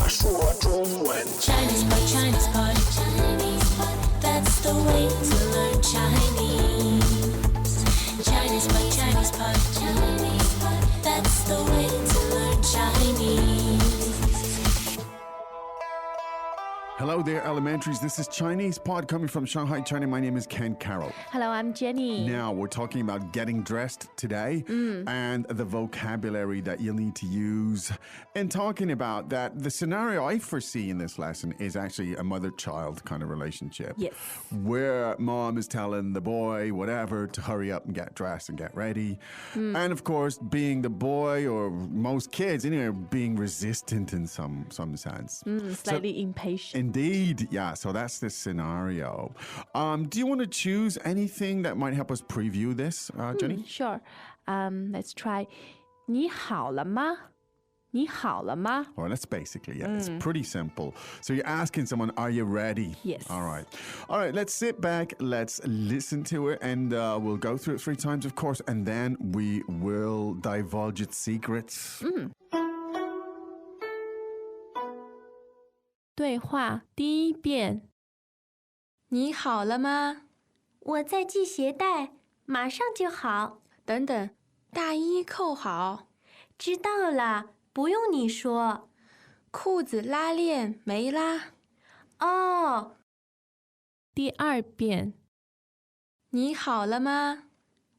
说中文。 Chinese pot, Chinese pot, Chinese pot. That's the way to learn Chinese. Chinese pot, Chinese pot, Chinese pot. That's the way to learn Chinese. Hello there, elementaries. This is Chinese Pod coming from Shanghai, China. My name is Ken Carroll. Hello, I'm Jenny. Now, we're talking about getting dressed today and the vocabulary that you'll need to use. And talking about that, the scenario I foresee in this lesson is actually a mother-child kind of relationship. Yes. Where mom is telling the boy, whatever, to hurry up and get dressed and get ready. And of course, being the boy, or most kids anyway, being resistant in some sense. Slightly impatient. Indeed, yeah. So that's the scenario. Do you want to choose anything that might help us preview this, Jenny? Sure. Let's try. 你好了吗?你好了吗? Well, that's basically, yeah. It's pretty simple. So you're asking someone, are you ready? Yes. All right. All right, let's sit back, let's listen to it, and we'll go through it 3 times, of course, and then we will divulge its secrets. 对话第1遍。你好了吗？我在系鞋带，马上就好。等等，大衣扣好，知道了，不用你说。裤子拉链没拉。哦，第2遍。你好了吗？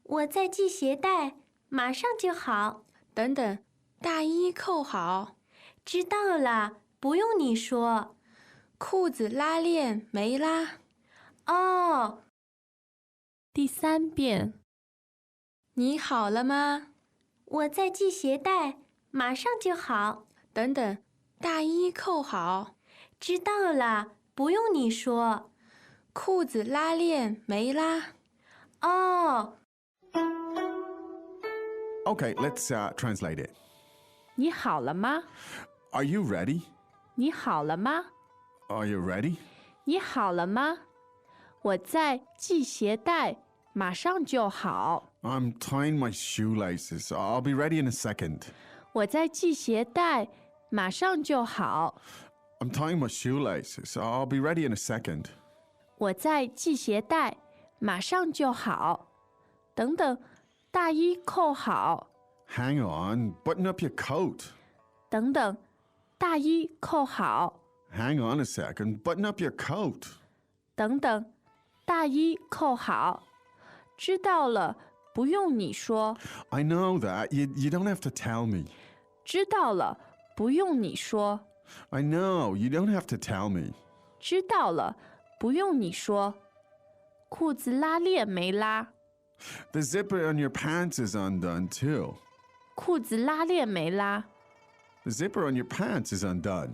我在系鞋带，马上就好。等等，大衣扣好，知道了，不用你说。裤子拉链没拉。哦，第3遍。你好了吗？我在系鞋带，马上就好。等等，大衣扣好，知道了，不用你说。裤子拉链没拉。哦， Okay, let's translate it. 你好了吗? Are you ready? 你好了吗? Are you ready? 你好了吗? 我在系鞋带，马上就好。 I'm tying my shoelaces. I'll be ready in a second. 我在系鞋带，马上就好。 I'm tying my shoelaces. I'll be ready in a second. 我在系鞋带，马上就好。等等，大衣扣好。 Hang on, button up your coat. 等等，大衣扣好。 Hang on a second, button up your coat. 等等，大衣扣好。知道了，不用你说。 I know that. You don't have to tell me. 知道了，不用你说。 I know. You don't have to tell me. 知道了，不用你说。裤子拉链没拉。 The zipper on your pants is undone too. 裤子拉链没拉。 The zipper on your pants is undone.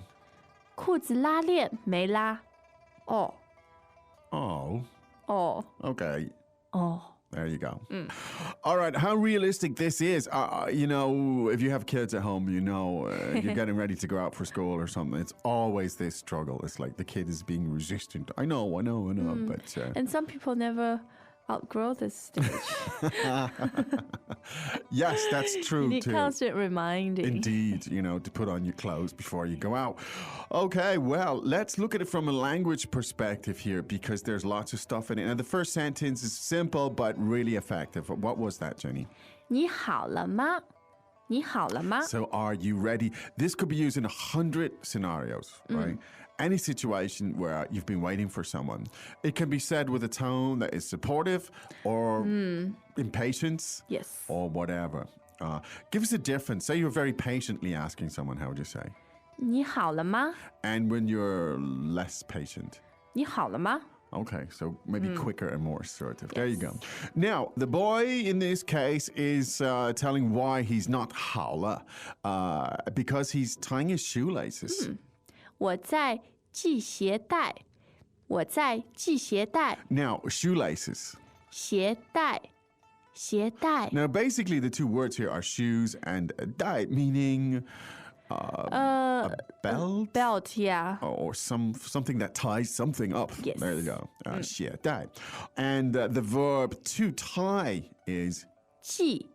裤子拉链没拉。哦 Oh, 哦 okay. 哦。 There you go. All right, how realistic this is. You know, if you have kids at home, you know, you're getting ready to go out for school or something. It's always this struggle. It's like the kid is being resistant. I know. But And some people never outgrow this stage. yes, that's true You need too. constant reminding. Indeed, you know, to put on your clothes before you go out. Okay, well, let's look at it from a language perspective here because there's lots of stuff in it. And the first sentence is simple but really effective. What was that, Jenny? 你好了吗? 你好了吗? So are you ready? This could be used in 100 scenarios, right? Any situation where you've been waiting for someone. It can be said with a tone that is supportive or impatience. Yes. Or whatever. Give us a difference. Say you're very patiently asking someone, how would you say? 你好了吗? And when you're less patient. 你好了吗? Okay, so maybe quicker and more assertive. There you go. Now, the boy in this case is telling why he's not 好了, because he's tying his shoelaces. 我在系鞋带。我在系鞋带。 Now, shoelaces. 鞋带。鞋带。 Now, basically, the 2 words here are shoes and 带, meaning a belt? Belt, yeah. Or something that ties something up. Yes. There you go. 鞋带. And the verb to tie is 系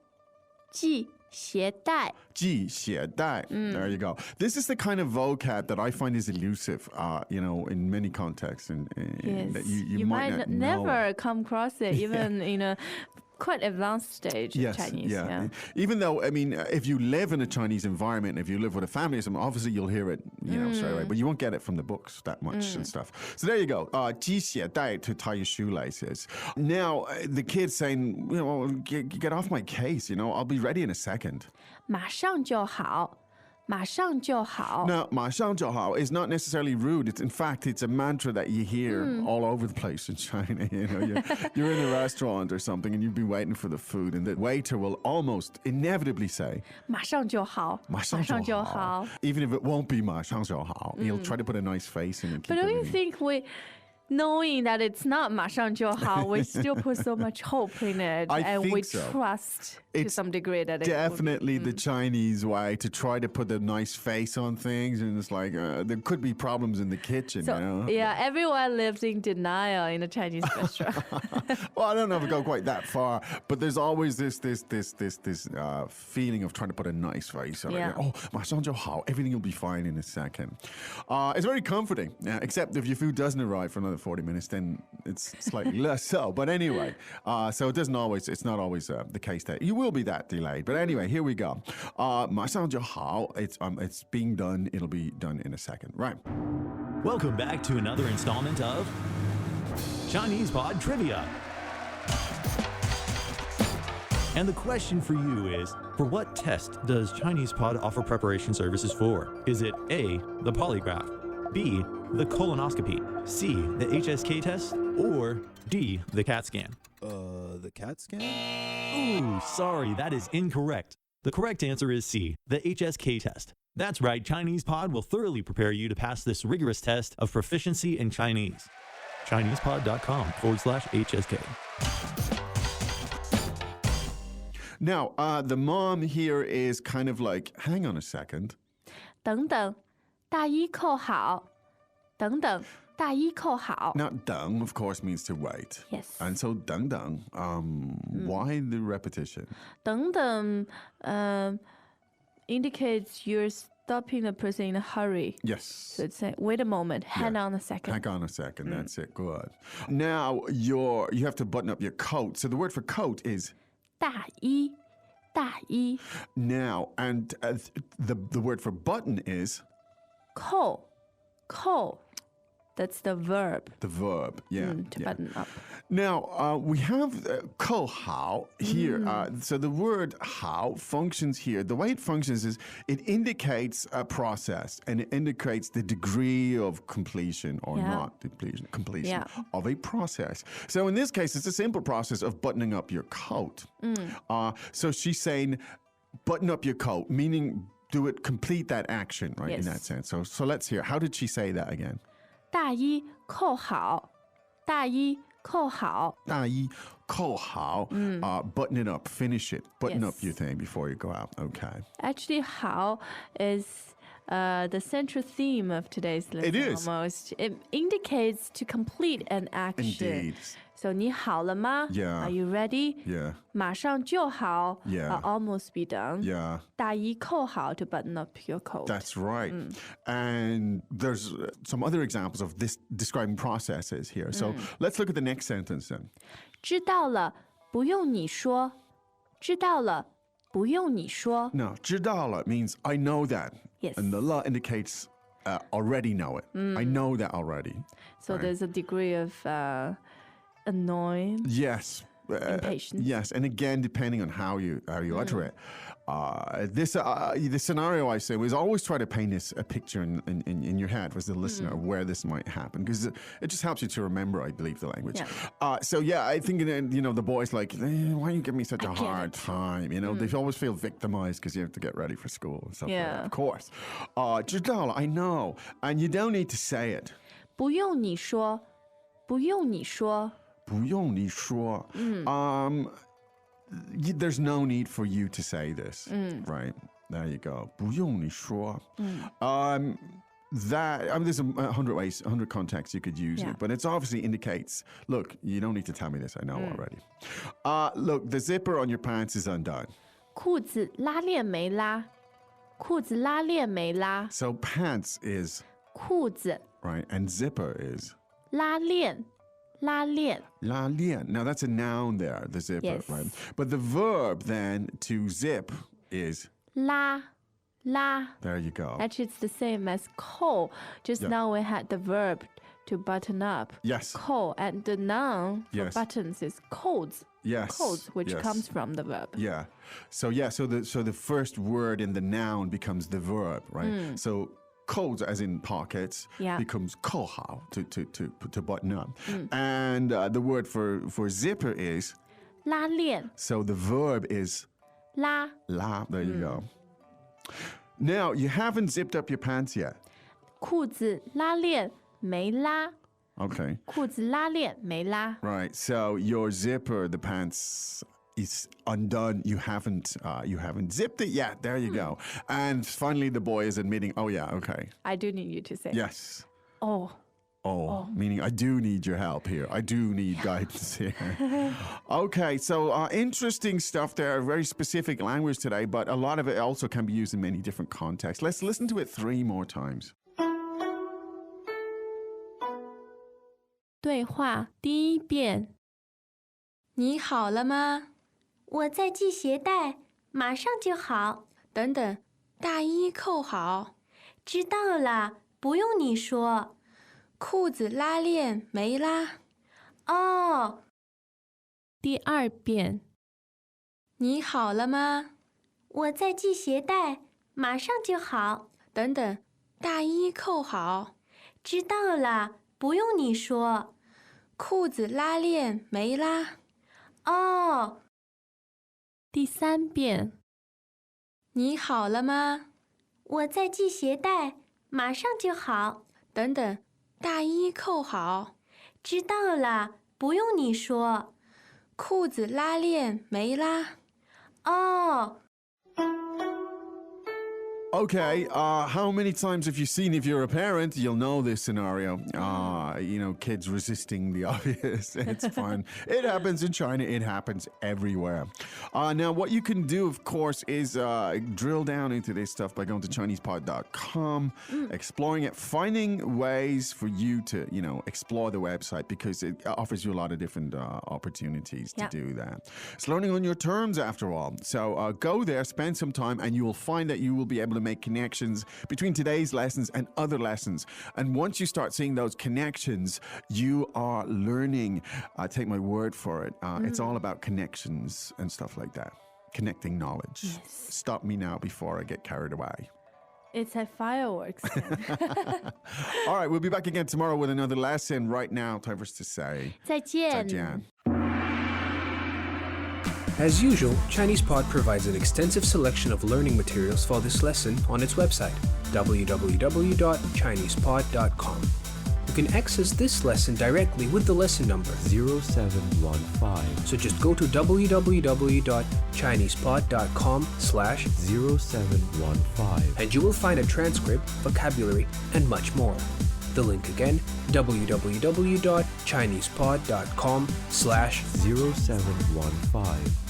携带系鞋带. There you go. This is the kind of vocab that I find is elusive, in many contexts, and that you might not know. never come across it, even in a quite advanced stage of Chinese. Yeah. Even though, if you live in a Chinese environment, if you live with a family or something, obviously you'll hear it, straight away, but you won't get it from the books that much and stuff. So there you go. 系鞋带 to tie your shoelaces. Now, the kid's saying, get off my case, I'll be ready in a second. 马上就好，马上就好。 Now, 马上就好 is not necessarily rude. In fact, it's a mantra that you hear all over the place in China. You're in a restaurant or something and you've been waiting for the food, and the waiter will almost inevitably say, 马上就好，马上就好。 Even if it won't be 马上就好, he'll try to put a nice face in and keep But don't you everything. think knowing that it's not 马上就好, we still put so much hope in it, I and think we so. trust to It's some degree that it will be. Definitely the Chinese way to try to put a nice face on things, and it's like there could be problems in the kitchen. So, yeah, everyone lives in denial in a Chinese restaurant. Well, I don't know if it go quite that far, but there's always this feeling of trying to put a nice face on Yeah. it. Oh, 马上就好, everything will be fine in a second. It's very comforting, except if your food doesn't arrive for another 40 minutes, then it's slightly less so. But anyway, so it's not always the case that you will be that delayed. But anyway, here we go. 马上就好, it's being done. It'll be done in a second. Right. Welcome back to another installment of Chinese Pod Trivia. And the question for you is, for what test does Chinese Pod offer preparation services for? Is it A, the polygraph, B, the colonoscopy, C, the HSK test, or D, the CAT scan? The CAT scan? Ooh, sorry, that is incorrect. The correct answer is C, the HSK test. That's right, Chinese Pod will thoroughly prepare you to pass this rigorous test of proficiency in Chinese. ChinesePod.com/HSK. Now, the mom here is kind of like, hang on a second. 等等，大衣扣好。等等，大衣扣好。 Now, 等, of course, means to wait. Yes. And so, 等等, why the repetition? 等等 indicates you're stopping the person in a hurry. Yes. So it's like, wait a moment, hang on a second. Hang on a second. That's it. Good. Now, you have to button up your coat. So the word for coat is 大衣，大衣， now. And the word for button is 扣，扣。That's the verb. the verb. Yeah. To yeah. button up. Now, we have 扣好 here. So the word 好 functions here. The way it functions is it indicates a process, and it indicates the degree of completion or Yeah. not completion Yeah. of a process. So in this case, it's a simple process of buttoning up your coat. So she's saying button up your coat, meaning complete that action, right? In Yes. that sense. So let's hear. How did she say that again? 大衣扣好，大衣扣好。大衣扣好, button it up, finish it, button up Yes. your thing before you go out. Okay. Actually, 好 is the central theme of today's lesson. It is. Almost. It indicates to complete an action. Indeed. So 你好了吗? Yeah. Are you ready? Yeah. 马上就好. Yeah. Almost be done. Yeah. 大衣扣好 to button up your coat. That's right. And there's some other examples of this describing processes here. So let's look at the next sentence then. 知道了，不用你说。知道了，不用你说。 Now, 知道了 means I know that. Yes. And the la indicates already know it. I know that already. So there's a degree of annoyance. Yes. Impatience. Yes, and again, depending on how you utter it. The scenario I say was always try to paint a picture in your head as the listener where this might happen, because it just helps you to remember, I believe, the language. Yeah. I think the boys like, why you give me such a get hard it. time? They always feel victimized because you have to get ready for school and stuff like that. Yeah. Of course. 知道了, I know, and you don't need to say it. 不用你说，不用你说。不用你说. There's no need for you to say this, right? There you go. 不用你说. There's 100 ways, 100 contexts you could use Yeah. it, but it obviously indicates, look, you don't need to tell me this, I know already. Look, the zipper on your pants is undone. 裤子拉链没拉，裤子拉链没拉， So pants is 裤子 right, and zipper is 拉链，拉链 la lian. Now that's a noun there, the zipper, Yes. right? But the verb then to zip is 拉拉。 there you go. Actually, it's the same as 扣. Just Yeah. now we had the verb to button up. Yes. 扣 and the noun for Yes. buttons is codes. Yes. Codes, which yes. comes from the verb. Yeah. So the first word in the noun becomes the verb, right? So codes as in pockets Yeah. becomes 扣好 to button up. And the word for zipper is 拉链 so the verb is 拉 la. There you go. Now you haven't zipped up your pants yet. 裤子拉链没拉， Okay. 裤子拉链没拉。 Right. So your zipper, the pants is undone. You haven't zipped it yet. There you go. And finally the boy is admitting, oh yeah, okay. I do need you to say. Yes. Oh, Meaning I do need your help here. I do need guidance here. Okay, so interesting stuff there. Very specific language today, but a lot of it also can be used in many different contexts. Let's listen to it 3 more times. 对话第一遍，你好了吗？我在系鞋带，马上就好。等等，大衣扣好，知道了，不用你说。裤子拉链没拉。哦，第二遍，你好了吗？我在系鞋带，马上就好。等等，大衣扣好，知道了，不用你说。裤子拉链没拉。哦，第三遍，你好了吗？我在系鞋带，马上就好。等等，大衣扣好，知道了，不用你说。裤子拉链没拉。哦， Okay, how many times have you seen, if you're a parent, you'll know this scenario. Kids resisting the obvious. It's fun. It happens in China. It happens everywhere. Now, what you can do, of course, is drill down into this stuff by going to ChinesePod.com, exploring it, finding ways for you to, explore the website because it offers you a lot of different opportunities to Yeah. do that. It's learning on your terms, after all. So go there, spend some time, and you will find that you will be able to make connections between today's lessons and other lessons. And once you start seeing those connections, you are learning. Take my word for it. It's all about connections and stuff like that. Connecting knowledge. Yes. Stop me now before I get carried away. It's like fireworks. All right, we'll be back again tomorrow with another lesson. Right now, time for us to say 再见。 Zaijian. As usual, ChinesePod provides an extensive selection of learning materials for this lesson on its website, www.chinesepod.com. You can access this lesson directly with the lesson number 0715 So just go to www.chinesepod.com/0715 and you will find a transcript, vocabulary, and much more. The link again, www.chinesepod.com/0715